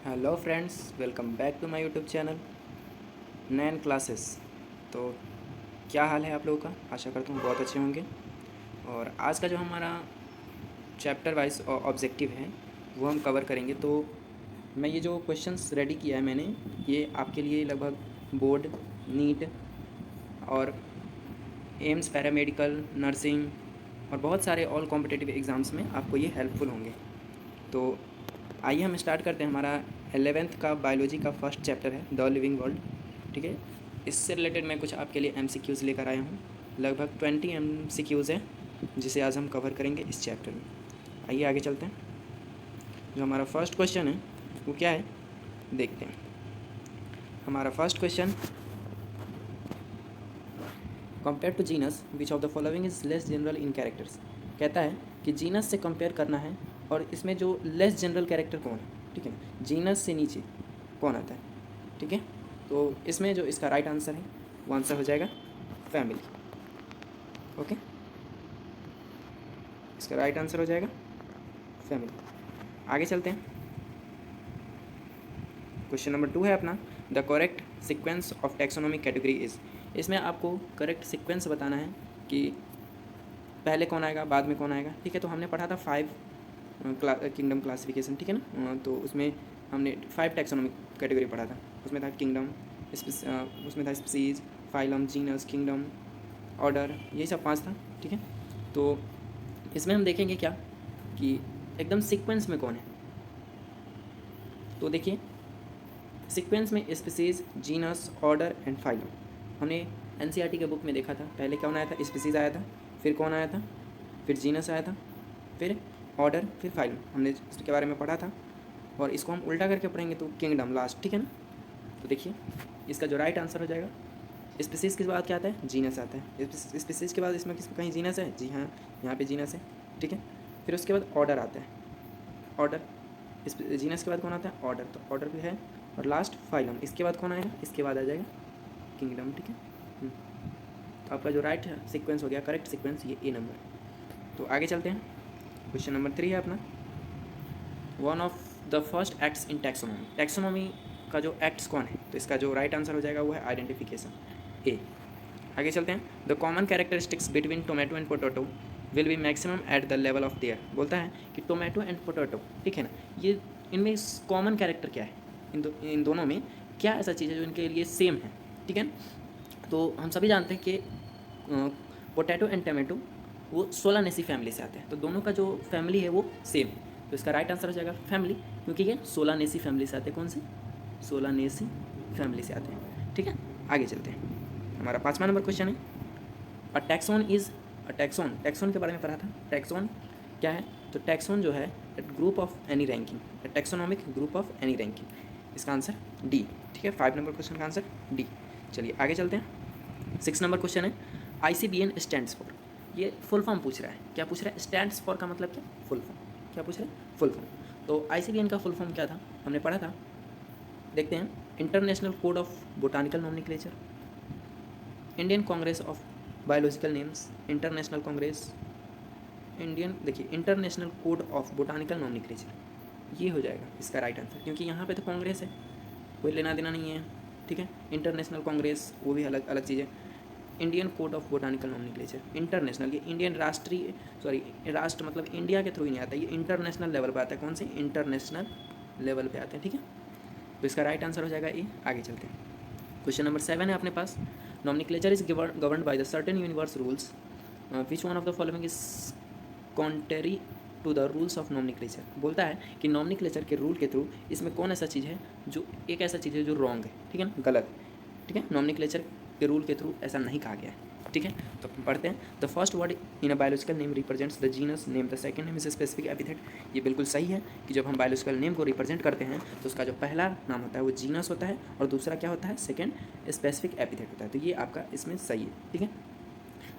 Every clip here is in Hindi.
Hello friends, welcome back to my YouTube channel Nain classes. तो क्या हाल है आप लोगों का? आशा करता हूँ बहुत अच्छे होंगे। और आज का जो हमारा चैप्टर वाइज ऑब्जेक्टिव है वो हम कवर करेंगे। तो मैं ये जो क्वेश्चंस रेडी किया है मैंने, ये आपके लिए लगभग बोर्ड, नीट और एम्स, पैरामेडिकल, नर्सिंग और बहुत सारे ऑल कॉम्पिटिटिव एग्ज़ाम्स में आपको ये हेल्पफुल होंगे। तो आइए हम स्टार्ट करते हैं। हमारा 11th का बायोलॉजी का फर्स्ट चैप्टर है द लिविंग वर्ल्ड। ठीक है, इससे रिलेटेड मैं कुछ आपके लिए MCQs लेकर आया हूँ। लगभग 20 MCQs हैं जिसे आज हम कवर करेंगे इस चैप्टर में। आइए आगे चलते हैं। जो हमारा फर्स्ट क्वेश्चन है वो क्या है, देखते हैं। हमारा first question, compare to genus which of the following is less general in characters. कहता है कि जीनस से कंपेयर करना है और इसमें जो लेस जनरल कैरेक्टर कौन है। ठीक है, जीनस से नीचे कौन आता है। ठीक है, तो इसमें जो इसका राइट आंसर है वो आंसर हो जाएगा फैमिली। ओके, इसका राइट आंसर हो जाएगा फैमिली। आगे चलते हैं। क्वेश्चन नंबर 2 है अपना, the correct sequence of taxonomic category is. इसमें आपको करेक्ट सीक्वेंस बताना है कि पहले कौन आएगा बाद में कौन आएगा। ठीक है, तो हमने पढ़ा था 5 किंगडम क्लासिफिकेशन। ठीक है ना, तो उसमें हमने 5 टैक्सोनॉमिक कैटेगरी पढ़ा था। उसमें था किंगडम, उसमें था species, phylum, genus, kingdom, order, यही सब 5 था। ठीक है, तो इसमें हम देखेंगे क्या कि एकदम सीक्वेंस में कौन है। तो देखिए, सीक्वेंस में species, genus, order and phylum. हमने NCERT के बुक में देखा था, पहले कौन आया था, स्पीसीज आया था, फिर कौन आया था, फिर जीनस आया था, फिर ऑर्डर, फिर फाइलम। हमने इसके बारे में पढ़ा था और इसको हम उल्टा करके पढ़ेंगे तो किंगडम लास्ट। ठीक है ना, तो देखिए इसका जो राइट आंसर हो जाएगा, स्पीसीज के बाद क्या आता है, जीनस आता है। स्पीसीज के बाद इसमें कहीं जीनस है, जी हाँ, यहाँ पे जीनस है। ठीक है, फिर उसके बाद ऑर्डर आता है, ऑर्डर। इस जीनस के बाद कौन आता है, ऑर्डर, तो ऑर्डर भी है। और लास्ट फाइलम, इसके बाद कौन आएगा, इसके बाद आ जाएगा किंगडम। ठीक है, तो आपका जो राइट सीक्वेंस हो गया, करेक्ट सीक्वेंस, ये A नंबर। तो आगे चलते हैं। क्वेश्चन नंबर 3 है अपना, one of the first acts in taxonomy. Taxonomy का जो एक्ट्स कौन है, तो इसका जो राइट आंसर हो जाएगा वो है आइडेंटिफिकेशन, A। आगे चलते हैं। The common characteristics between tomato and potato will be maximum at the level of their. बोलता है कि टोमेटो एंड पोटैटो, ठीक है ना, ये इनमें कॉमन कैरेक्टर क्या है, इन दोनों में क्या ऐसा चीज़ है जो इनके लिए सेम है। ठीक है, तो हम सभी जानते हैं कि पोटैटो एंड टोमेटो वो सोलानेसी फैमिली से आते हैं, तो दोनों का जो फैमिली है वो सेम है। तो इसका राइट आंसर हो जाएगा फैमिली, क्योंकि ये सोलानेसी फैमिली से आते हैं। कौन से, सोलानेसी फैमिली से आते हैं। ठीक है, आगे चलते हैं। हमारा 5वां नंबर क्वेश्चन है, a taxon is a taxon. Taxon के बारे में पढ़ा था, टैक्सोन क्या है, तो टैक्सोन जो है group of any ranking, taxonomic group of any ranking. इसका आंसर D। ठीक है, 5 नंबर क्वेश्चन का आंसर D। चलिए आगे चलते हैं। 6 नंबर क्वेश्चन है, ICBN स्टैंड्स फॉर। ये फुल फॉर्म पूछ रहा है। क्या पूछ रहा है, स्टैंड्स फॉर का मतलब क्या, फुल फॉर्म। क्या पूछ रहा है, फुल फॉर्म। तो ICBN का फुल फॉर्म क्या था, हमने पढ़ा था, देखते हैं। International code of botanical nomenclature, Indian congress of biological names, international congress, Indian, देखिए international code of botanical nomenclature, ये हो जाएगा इसका राइट आंसर, क्योंकि यहाँ पे तो कांग्रेस है, कोई लेना देना नहीं है। ठीक है, इंटरनेशनल कांग्रेस वो भी अलग अलग चीज़ है। Indian code of botanical nomenclature, international, ये इंडियन राष्ट्रीय, सॉरी राष्ट्र मतलब इंडिया के थ्रू ही नहीं आता, ये इंटरनेशनल लेवल पे आता है। कौन से, इंटरनेशनल लेवल पे आते हैं। ठीक है, तो इसका राइट आंसर हो जाएगा ए। आगे चलते हैं। क्वेश्चन नंबर 7 है अपने पास, nomenclature is governed by the certain universe rules, which one of the following is contrary to the rules of nomenclature. बोलता है कि नॉमेनक्लेचर के रूल के थ्रू इसमें कौन ऐसा चीज़ है जो, एक ऐसा चीज़ है जो रॉन्ग है। ठीक है ना, गलत। ठीक है, नॉमेनक्लेचर के रूल के थ्रू ऐसा नहीं कहा गया है। ठीक है, तो पढ़ते हैं। The first word in a biological name represents the genus name, the second name is specific epithet. ये बिल्कुल सही है कि जब हम बायोलॉजिकल नेम को रिप्रेजेंट करते हैं तो उसका जो पहला नाम होता है वो जीनस होता है और दूसरा क्या होता है, सेकंड स्पेसिफिक एपिथेट होता है। तो ये आपका इसमें सही है। ठीक है,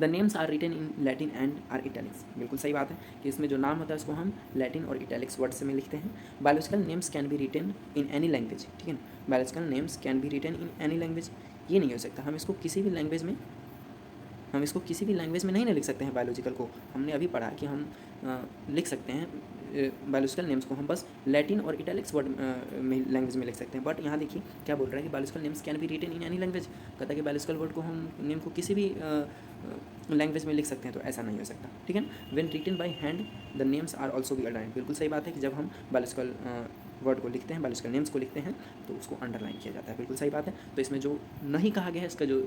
the names are written in Latin and are italics. बिल्कुल सही बात है कि इसमें जो नाम होता है उसको हम लैटिन और इटैलिक्स वर्ड से में लिखते हैं। Biological names can be written in any language. ठीक है ना, biological names can be written in any language, ये नहीं हो सकता। हम इसको किसी भी लैंग्वेज में नहीं लिख सकते हैं। बायोलॉजिकल को हमने अभी पढ़ा कि हम लिख सकते हैं बायोलॉजिकल नेम्स को हम बस लैटिन और इटैलिक्स वर्ड में लैंग्वेज में लिख सकते हैं। बट यहाँ देखिए क्या बोल रहा है कि biological names can be written in any language. कहता है कि बायोलॉजिकल वर्ड को हम नेम को किसी भी लैंग्वेज में लिख सकते हैं, तो ऐसा नहीं हो सकता, ठीक है ना। When written by hand the names are also be underline. बिल्कुल सही बात है कि जब हम बायोलॉजिकल वर्ड को लिखते हैं, बायोलॉजिकल नेम्स को लिखते हैं, तो उसको अंडरलाइन किया जाता है। बिल्कुल सही बात है। तो इसमें जो नहीं कहा गया है, इसका जो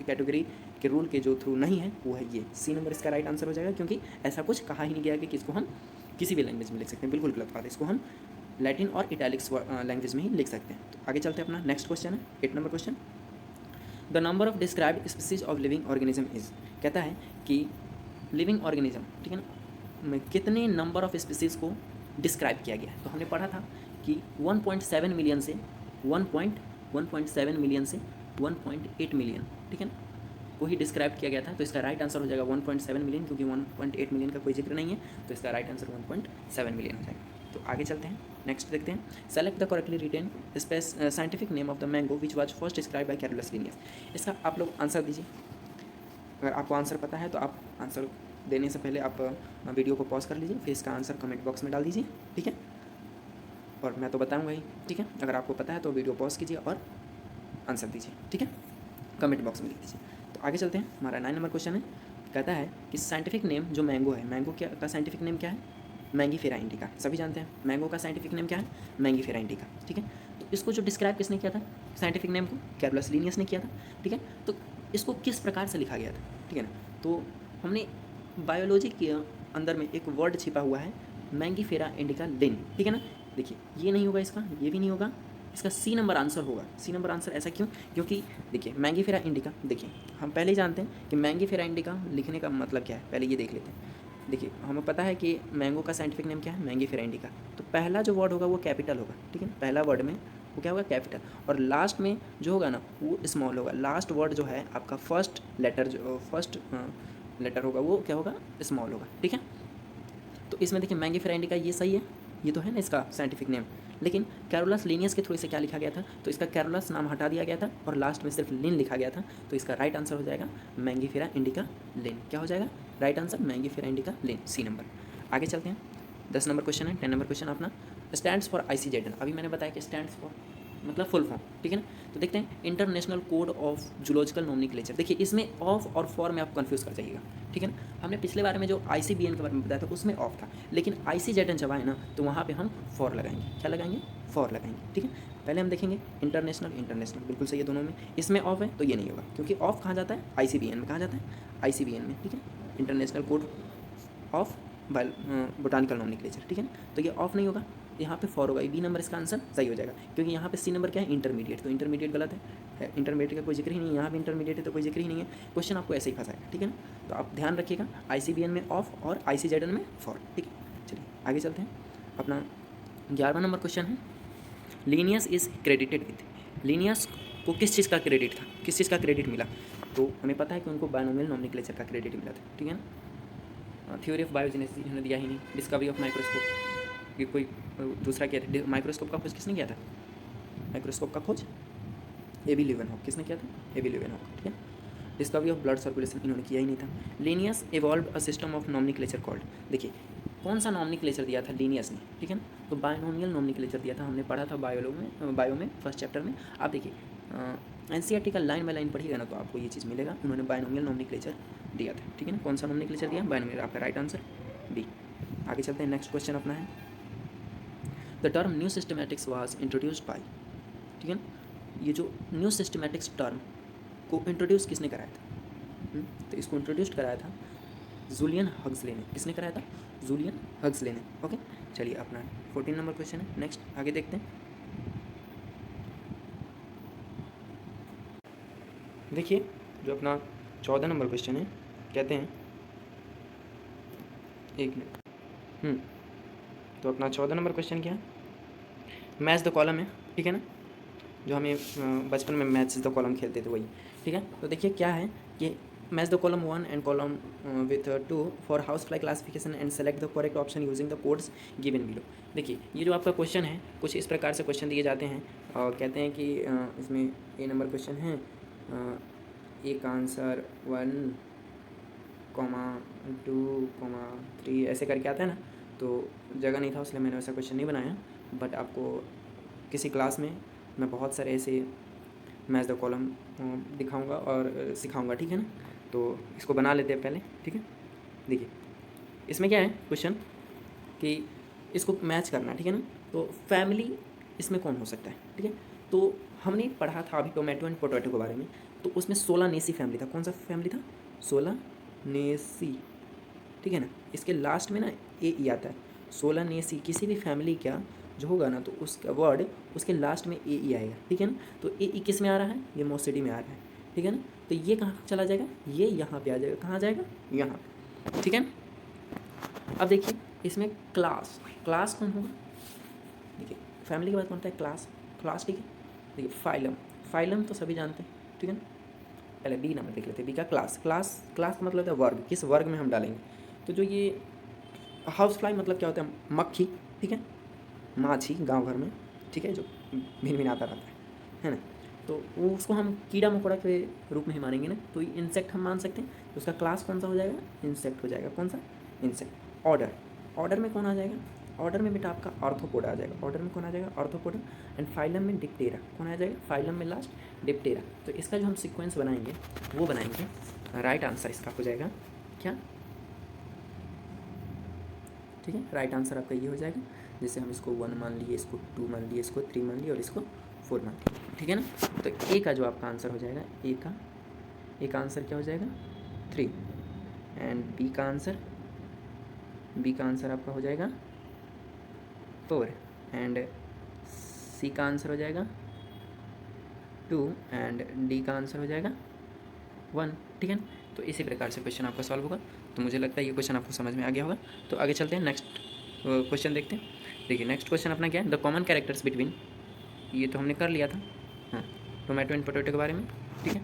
कैटेगरी के रूल के जो थ्रू नहीं है वो है ये सी नंबर इसका राइट आंसर हो जाएगा, क्योंकि ऐसा कुछ कहा ही नहीं गया कि इसको हम किसी भी लैंग्वेज में लिख सकते हैं। बिल्कुल गलत बात है, इसको हम लैटिन और इटैलिक्स लैंग्वेज में ही लिख सकते हैं। तो आगे चलते हैं, अपना नेक्स्ट क्वेश्चन है 8 number question. The number of described species of living organism is. कहता है कि लिविंग ऑर्गेनिज्म, ठीक है ना, में कितने नंबर ऑफ स्पीसीज को डिस्क्राइब किया गया है। तो हमने पढ़ा था कि 1.7 मिलियन से 1.7 मिलियन से 1.8 मिलियन, ठीक है ना, को ही डिस्क्राइब किया गया था। तो इसका राइट आंसर हो जाएगा 1.7 मिलियन, क्योंकि 1.8 मिलियन का कोई जिक्र नहीं है, तो इसका राइट आंसर 1.7 मिलियन हो जाएगा। तो आगे चलते हैं, नेक्स्ट देखते हैं। Select the correctly written scientific name of the mango which was first describe by Carolus Linnaeus. इसका आप लोग आंसर दीजिए। अगर आपको आंसर पता है तो आप आंसर देने से पहले आप वीडियो को पॉज कर लीजिए, फिर इसका आंसर कमेंट बॉक्स में डाल दीजिए, ठीक है। और मैं तो बताऊंगा ही, ठीक है। अगर आपको पता है तो वीडियो पॉज कीजिए और आंसर दीजिए, ठीक है, कमेंट बॉक्स में लिख दीजिए। तो आगे चलते हैं, हमारा 9 नंबर क्वेश्चन है। कहता है कि साइंटिफिक नेम जो मैंगो है, मैंगो क्या का साइंटिफिक नेम क्या है? Mangifera indica. सभी जानते हैं मैंगो का साइंटिफिक नेम क्या है? मैंगीफेरा इंडिका, ठीक है। तो इसको जो डिस्क्राइब किसने किया था साइंटिफिक नेम को? कैरोलस लिनियस ने किया था, ठीक है। तो इसको किस प्रकार से लिखा गया था, ठीक है ना। तो हमने बायोलॉजी के अंदर में एक वर्ड छिपा हुआ है मैंगीफेरा इंडिका लिन, ठीक है ना। देखिए ये नहीं होगा, इसका ये भी नहीं होगा, इसका सी नंबर आंसर होगा। सी नंबर आंसर ऐसा क्यों? क्योंकि देखिए मैंगीफेरा इंडिका, देखिए हम पहले ही जानते हैं कि मैंगीफेरा इंडिका लिखने का मतलब क्या है, पहले ये देख लेते हैं। देखिए हमें पता है कि मैंगो का साइंटिफिक नेम क्या है? Mangifera indica. तो पहला जो वर्ड होगा वो कैपिटल होगा, ठीक है। पहला वर्ड में वो क्या होगा? कैपिटल, और लास्ट में जो होगा ना वो स्मॉल होगा। लास्ट वर्ड जो है आपका फर्स्ट लेटर जो फर्स्ट लेटर होगा वो क्या होगा? स्मॉल होगा, ठीक है। तो इसमें देखिए मैंगीफेरा इंडिका ये सही है, ये तो है ना इसका साइंटिफिक नेम। लेकिन कैरोलस लिनियस के थ्रू इसे क्या लिखा गया था? तो इसका कैरोलस नाम हटा दिया गया था और लास्ट में सिर्फ लिन लिखा गया था। तो इसका राइट आंसर हो जाएगा मैंगीफेरा इंडिका लिन। क्या हो जाएगा right answer? Mangifera indica Linn, C number. आगे चलते हैं, 10 नंबर क्वेश्चन है, 10 नंबर क्वेश्चन अपना स्टैंड्स फॉर ICZN। अभी मैंने बताया कि स्टैंड्स फॉर मतलब फुल फॉर्म, ठीक है ना। तो देखते हैं international code of zoological nomenclature. देखिए इसमें ऑफ और फॉर में आप कंफ्यूज कर जाइएगा, ठीक है ना। हमने पिछले बारे में जो ICBN के बारे में बताया था उसमें ऑफ था, लेकिन ICZN जब आए ना तो वहाँ पे हम फॉर लगाएंगे। क्या लगाएंगे? फॉर लगाएंगे, ठीक है। पहले हम देखेंगे इंटरनेशनल, इंटरनेशनल बिल्कुल सही है दोनों में। इसमें ऑफ है तो ये नहीं होगा, क्योंकि ऑफ कहाँ जाता है? ICBN में। कहाँ जाता है? ICBN में, ठीक है। International code of botanical nomenclature, ठीक है ना। तो ये ऑफ नहीं होगा, यहाँ पे फॉर होगा। बी नंबर इसका आंसर सही हो जाएगा, क्योंकि यहाँ पे सी नंबर क्या है? इंटरमीडिएट। तो इंटरमीडिएट गलत है, इंटरमीडिएट का कोई जिक्र ही नहीं है, यहाँ पे इंटरमीडिएट है तो कोई जिक्र ही नहीं है। क्वेश्चन आपको ऐसे ही फंसाएगा, ठीक है ना। तो आप ध्यान रखिएगा ICBN में ऑफ और ICZN में फॉर, ठीक है। चलिए आगे चलते हैं, अपना 11वां नंबर क्वेश्चन है Linnaeus is credited with. Linnaeus को किस चीज़ का क्रेडिट था, किस चीज़ का क्रेडिट मिला? तो हमें पता है कि उनको बायनोमियल नोमेनक्लेचर का क्रेडिट मिला था, ठीक है ना। थ्योरी ऑफ बायोजेनेसिस इन्होंने दिया ही नहीं, डिस्कवरी ऑफ माइक्रोस्कोप, ये कोई दूसरा किया था। माइक्रोस्कोप का खोज किसने किया था? माइक्रोस्कोप का खोज AB लीवेनहॉक। किसने किया था? AB लीवेनहॉक, ठीक है। डिस्कवरी ऑफ ब्लड सर्कुलेशन इन्होंने किया ही नहीं था। Linnaeus evolve a system of nomenclature called. देखिए कौन सा नोमेनक्लेचर दिया था लीनियस ने, ठीक है ना। तो बायनोमियल नोमेनक्लेचर दिया था, हमने पढ़ा था बायो में फर्स्ट चैप्टर में। आप देखिए NCERT का लाइन बाय लाइन पढ़िएगा ना तो आपको ये चीज़ मिलेगा। उन्होंने बायनोमियल नोमेनक्लेचर दिया था, ठीक है ना। कौन सा नोमेनक्लेचर दिया? बायनोमियल। आपका राइट आंसर बी। आगे चलते हैं, नेक्स्ट क्वेश्चन अपना है the term new systematics was introduced by, ठीक है ना। ये जो न्यू सिस्टमैटिक्स टर्म को इंट्रोड्यूस किसने कराया था? तो इसको इंट्रोड्यूस कराया था जूलियन हक्सले ने। किसने कराया था? जूलियन हक्सले ने, ओके। चलिए अपना 14 नंबर क्वेश्चन है, नेक्स्ट आगे देखते हैं। देखिए जो अपना 14 नंबर क्वेश्चन है, कहते हैं एक मिनट, तो अपना 14 नंबर क्वेश्चन क्या है? मैच द कॉलम है, ठीक है ना। जो हमें बचपन में मैच द कॉलम खेलते थे वही, ठीक है। तो देखिए क्या है कि match the column 1 and column with 2 for house fly classification and select the correct option using the codes given below. देखिए ये जो आपका क्वेश्चन है कुछ इस प्रकार से क्वेश्चन दिए जाते हैं और कहते हैं कि इसमें ए नंबर क्वेश्चन है, एक आंसर 1, 2, 3 ऐसे करके आता है ना। तो जगह नहीं था, इसलिए मैंने वैसा क्वेश्चन नहीं बनाया। बट आपको किसी क्लास में मैं बहुत सारे ऐसे मैच द कॉलम दिखाऊंगा और सिखाऊंगा, ठीक है ना। तो इसको बना लेते हैं पहले, ठीक है। देखिए इसमें क्या है क्वेश्चन कि इसको मैच करना है, ठीक है ना। तो फैमिली इसमें कौन हो सकता है, ठीक है। तो हमने पढ़ा था अभी टोमेटो एंड पोटैटो के बारे में, तो उसमें सोलानेसी फैमिली था। कौन सा फैमिली था? सोलानेसी, ठीक है ना। इसके लास्ट में ना ए ई आता है। सोलानेसी किसी भी फैमिली का जो होगा ना, तो उसका वर्ड उसके लास्ट में ए ई आएगा, ठीक है ना। तो ए ई किस में आ रहा है? ये मोसिडी में आ रहा है, ठीक है ना। तो ये कहाँ चला जाएगा? ये यहाँ पे आ जाएगा। कहाँ जाएगा? यहाँ, ठीक है ना। अब देखिए इसमें क्लास, क्लास कौन होगा? देखिए फैमिली के बाद कौन होता है? क्लास, क्लास, ठीक है। देखिए फाइलम, फाइलम तो सभी जानते हैं, ठीक है ना। पहले बी नंबर देख लेते हैं। बी का क्लास, क्लास क्लास का मतलब होता है वर्ग, किस वर्ग में हम डालेंगे। तो जो ये हाउस फ्लाई मतलब क्या होता है? मक्खी, ठीक है, माछी गांव घर में, ठीक है, जो भिन भिन आता रहता है ना। तो वो उसको हम कीड़ा मकोड़ा के रूप में ही मानेंगे ना, तो इंसेक्ट हम मान सकते हैं। तो उसका क्लास कौन सा हो जाएगा? इंसेक्ट हो जाएगा। कौन सा? इंसेक्ट। ऑर्डर, ऑर्डर में कौन आ जाएगा? ऑर्डर में बेटा आपका आर्थ्रोपोडा आ जाएगा। ऑर्डर में कौन आ जाएगा? आर्थ्रोपोडा। एंड फाइलम में डिप्टेरा कौन आ जाएगा? फाइलम में लास्ट डिप्टेरा। तो इसका जो हम सीक्वेंस बनाएंगे वो बनाएंगे, राइट आंसर इसका हो जाएगा क्या? ठीक है, राइट आंसर आपका ये हो जाएगा। जैसे हम इसको 1 मान लिए, इसको 2 मान लिए, इसको 3 मान लिए और इसको 4 मान लिए, ठीक है ना। तो ए का जो आपका आंसर हो जाएगा, ए का आंसर क्या हो जाएगा? 3। एंड बी का आंसर आपका हो जाएगा 4। एंड सी का आंसर हो जाएगा 2। एंड डी का आंसर हो जाएगा 1, ठीक है ना। तो इसी प्रकार से क्वेश्चन आपका सॉल्व होगा। तो मुझे लगता है ये क्वेश्चन आपको समझ में आ गया होगा। तो आगे चलते हैं, नेक्स्ट क्वेश्चन देखते हैं। देखिए नेक्स्ट क्वेश्चन अपना क्या है? द कॉमन कैरेक्टर्स बिटवीन, ये तो हमने कर लिया था, हाँ, टोमेटो एंड पोटैटो के बारे में, ठीक है।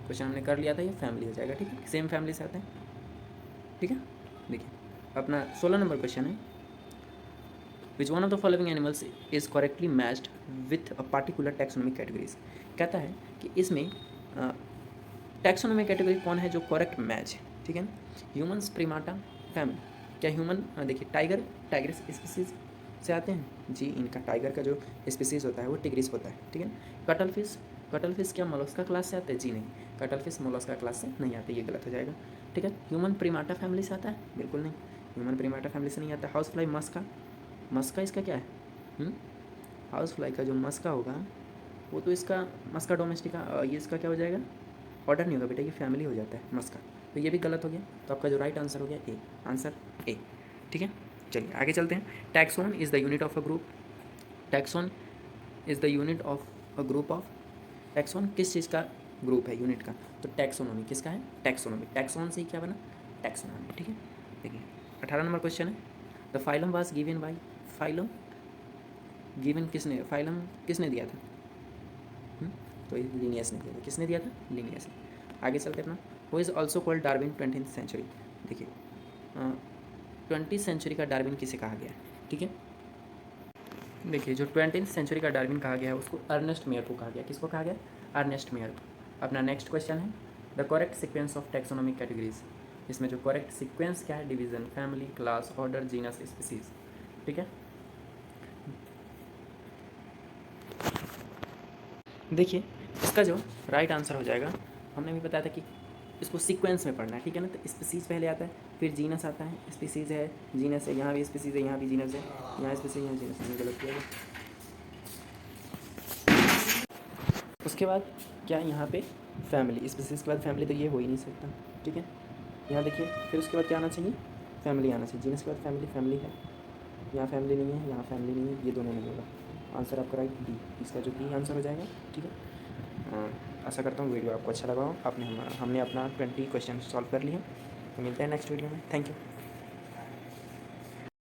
क्वेश्चन हमने कर लिया था, ये फैमिली हो जाएगा, ठीक है, सेम फैमिली से आते हैं, ठीक है। देखिए अपना 16 नंबर क्वेश्चन है, विच one of the following animals is correctly matched with a particular taxonomic categories. कहता है कि इसमें टैक्सोनॉमिक कैटेगरी कौन है जो करेक्ट मैच है, ठीक है ना। Humans, primata, family. क्या ह्यूमन, देखिए टाइगर स्पीसीज से आते हैं जी। इनका टाइगर का जो स्पीसीज होता है वो टिग्रिस होता है, ठीक है। कटल फिश क्या मोलस्का क्लास से आते हैं? जी नहीं, कटल फिश मोलस्का क्लास से नहीं आते, ये गलत हो जाएगा, ठीक है। ह्यूमन प्रीमाटा फैमिली से आता है? बिल्कुल नहीं, ह्यूमन प्रीमाटा फैमिली से नहीं आता। हाउस फ्लाई मस्का इसका क्या है? हाउस फ्लाई का जो मस्का होगा वो तो इसका मस्का डोमेस्टिका, ये इसका क्या हो जाएगा? ऑर्डर नहीं होगा बेटा, ये फैमिली हो जाता है मस्का। तो ये भी गलत हो गया। तो आपका जो राइट आंसर हो गया ए, आंसर ए, ठीक है। चलिए आगे चलते हैं। Taxon is the unit of a group. Taxon is the unit of a group of. Taxon किस चीज़ का ग्रुप है, यूनिट का? तो टैक्सोनॉमी किसका है? टैक्सोनॉमी। टैक्सोन से ही क्या बना? टैक्सोनॉमी, ठीक है। देखिए 18 नंबर क्वेश्चन है, the phylum was given by. Phylum given किसने, फाइलम किसने दिया था? तो लिनियस ने दिया था। किसने दिया था? लिनियस ने। आगे चलते अपना, वो is also called Darwin 20th century. देखिए 20th सेंचुरी का डार्विन किसे कहा गया है, ठीक है। देखिए जो 20th सेंचुरी का डार्विन कहा गया है उसको अर्नेस्ट मेयर को कहा गया। किसको कहा गया? अर्नेस्ट मेयर को। अपना नेक्स्ट क्वेश्चन है, the correct sequence of taxonomic categories. इसमें जो करेक्ट सीक्वेंस क्या है? Division, family, class, order, genus, species, ठीक है। देखिए इसका जो राइट आंसर हो जाएगा, हमने भी बताया था कि इसको सीक्वेंस में पढ़ना है, ठीक है ना। तो स्पीसीज पहले आता है, फिर जीनस आता है, स्पीसीज है, जीनस है, यहाँ भी स्पीसीज है, यहाँ भी जीनस है, यहाँ स्पीसीज, यहाँ जीनस है, गलत किया। उसके बाद क्या है यहाँ पे? फैमिली। स्पीसीज के बाद फैमिली, तो ये हो ही नहीं सकता, ठीक है। यहाँ देखिए फिर उसके बाद क्या आना चाहिए? फैमिली आना चाहिए। जीनस के बाद फैमिली है, यहाँ फैमिली नहीं है, यहाँ फैमिली नहीं है, ये दोनों नहीं होगा। आंसर आपका राइट डी, इसका जो डी आंसर हो जाएगा, ठीक है। आशा करता हूँ वीडियो आपको अच्छा लगा हो। हमने अपना 20 क्वेश्चन सॉल्व कर लिए। तो मिलते हैं नेक्स्ट वीडियो में। Thank you.